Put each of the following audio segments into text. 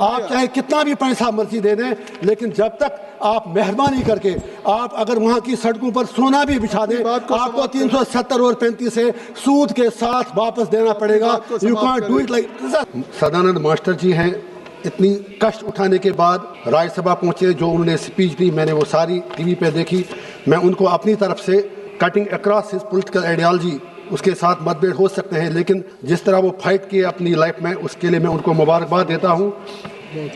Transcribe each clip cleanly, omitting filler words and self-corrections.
آپ چاہے کتنا بھی پیسہ مرضی دے دیں، لیکن جب تک آپ مہربانی کر کے آپ اگر وہاں کی سڑکوں پر سونا بھی بچھا دیں، آپ کو 370 اور 35 سے سود کے ساتھ واپس دینا پڑے گا. You can't do it like. Sadanand master ji ہیں، اتنی کشٹ اٹھانے کے بعد راج سبھا پہنچے، جو انہوں نے اسپیچ دی میں نے وہ ساری ٹی وی پہ دیکھی. میں ان کو اپنی طرف سے cutting across his political ideology اس کے ساتھ مت بھیڑ ہو سکتے ہیں، لیکن جس طرح وہ فائٹ کیے اپنی لائف میں، اس کے لیے میں ان کو مبارکباد دیتا ہوں.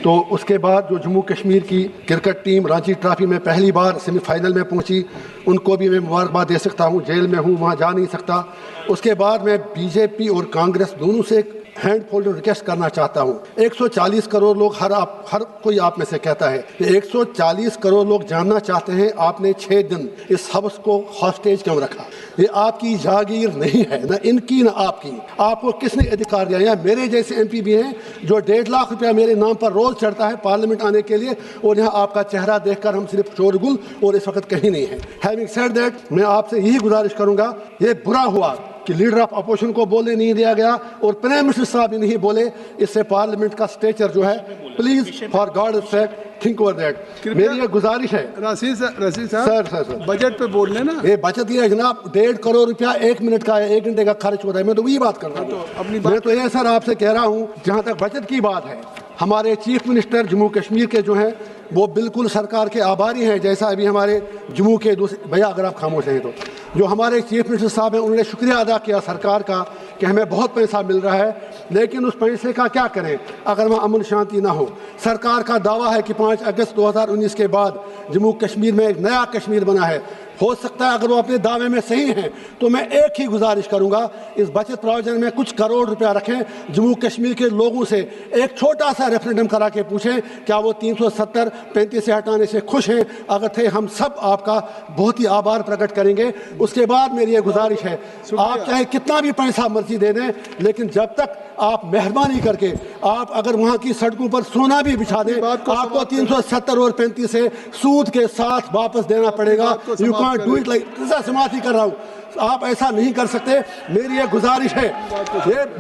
تو اس کے بعد جو جموں کشمیر کی کرکٹ ٹیم رانچی ٹرافی میں پہلی بار سیمی فائنل میں پہنچی، ان کو بھی میں مبارکباد دے سکتا ہوں. جیل میں ہوں، وہاں جا نہیں سکتا. اس کے بعد میں بی جے پی اور کانگریس دونوں سے ایک ہینڈ فولڈ ریکویسٹ کرنا چاہتا ہوں. 140 کروڑ لوگ ہر کوئی آپ میں سے کہتا ہے کہ 140 کروڑ لوگ جاننا چاہتے ہیں آپ نے 6 دن اس ہاؤس کو ہاسٹیج کیوں رکھا. یہ آپ کی جاگیر نہیں ہے، نہ ان کی نہ آپ کی. آپ کو کس نے ادھیکار دیا؟ یہاں میرے جیسے ایم پی بھی ہیں جو 1.5 لاکھ روپیہ میرے نام پر روز چڑھتا ہے پارلیمنٹ آنے کے لیے، اور یہاں آپ کا چہرہ دیکھ کر ہم صرف شورگل اور اس وقت کہیں نہیں ہیں. ہیونگ سیڈ دیٹ، میں آپ سے یہی گزارش کروں گا، یہ برا ہوا کہ لیڈر آف اپوزیشن کو بولنے نہیں دیا گیا اور پرائم منسٹر صاحب بھی نہیں بولے. اس سے پارلیمنٹ کا اسٹیچر جو ہے، please for god sake think over that. میری یہ گزارش ہے. رشید صاحب سر بجٹ پہ بول لیں نا. یہ بچت یہ ہے جناب، 1.5 کروڑ روپیہ 1 منٹ کا ہے، 1 گھنٹے کا خرچ ہوتا ہے. میں تو وہی بات کر رہا ہوں. میں تو یہ سر آپ سے کہہ رہا ہوں، جہاں تک بچت کی بات ہے، ہمارے چیف منسٹر جموں کشمیر کے جو ہیں وہ بالکل سرکار کے آباری ہیں. جیسا ابھی ہمارے جموں کے بھیا اگر آپ خاموش ہیں تو جو ہمارے چیف منسٹر صاحب ہیں، انہوں نے شکریہ ادا کیا سرکار کا کہ ہمیں بہت پیسہ مل رہا ہے، لیکن اس پیسے کا کیا کریں اگر وہاں امن شانتی نہ ہو. سرکار کا دعویٰ ہے کہ 5 اگست 2019 کے بعد جموں کشمیر میں ایک نیا کشمیر بنا ہے. ہو سکتا ہے اگر وہ اپنے دعوے میں صحیح ہیں تو میں ایک ہی گزارش کروں گا، اس بچت پروویژن میں کچھ کروڑ روپیہ رکھیں. جموں کشمیر کے لوگوں سے ایک چھوٹا سا ریفرینڈم کرا کے پوچھیں کیا وہ 370 35 سے ہٹانے سے خوش ہیں. اگر تھے ہم سب آپ کا بہت ہی آبار پرگٹ کریں گے. اس کے بعد میری یہ گزارش ہے، آپ چاہے کتنا بھی پیسہ مرضی دے دیں، لیکن جب تک آپ مہربانی کر کے آپ اگر وہاں کی سڑکوں پر سونا بھی بچھا دیں، آپ کو 370 اور 35 سے سود کے ساتھ واپس دینا پڑے گا. You can't do it like. سماعت ہی کر رہا ہوں، آپ ایسا نہیں کر سکتے. میری یہ گزارش ہے، یہ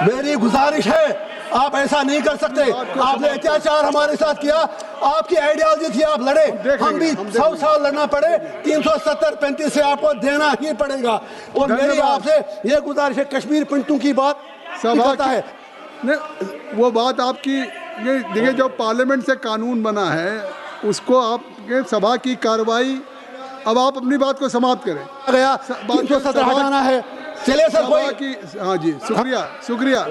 میری گزارش ہے، آپ ایسا نہیں کر سکتے. آپ نے اتیاچار ہمارے ساتھ کیا، آپ کی آئیڈیالوجی تھی آپ لڑے، ہم بھی 100 سال لڑنا پڑے، 370 35 سے آپ کو دینا ہی پڑے گا. اور میری آپ سے یہ گزارش ہے، کشمیر پنٹوں کی بات کرتا ہے. وہ بات آپ کی دیکھیں، جو پارلیمنٹ سے قانون بنا ہے اس کو آپ کے سبھا کی کارروائی، اب آپ اپنی بات کو سماپت کریں. گیا 370 ہٹانا ہے. چلے سر کوئی. ہاں جی، شکریہ.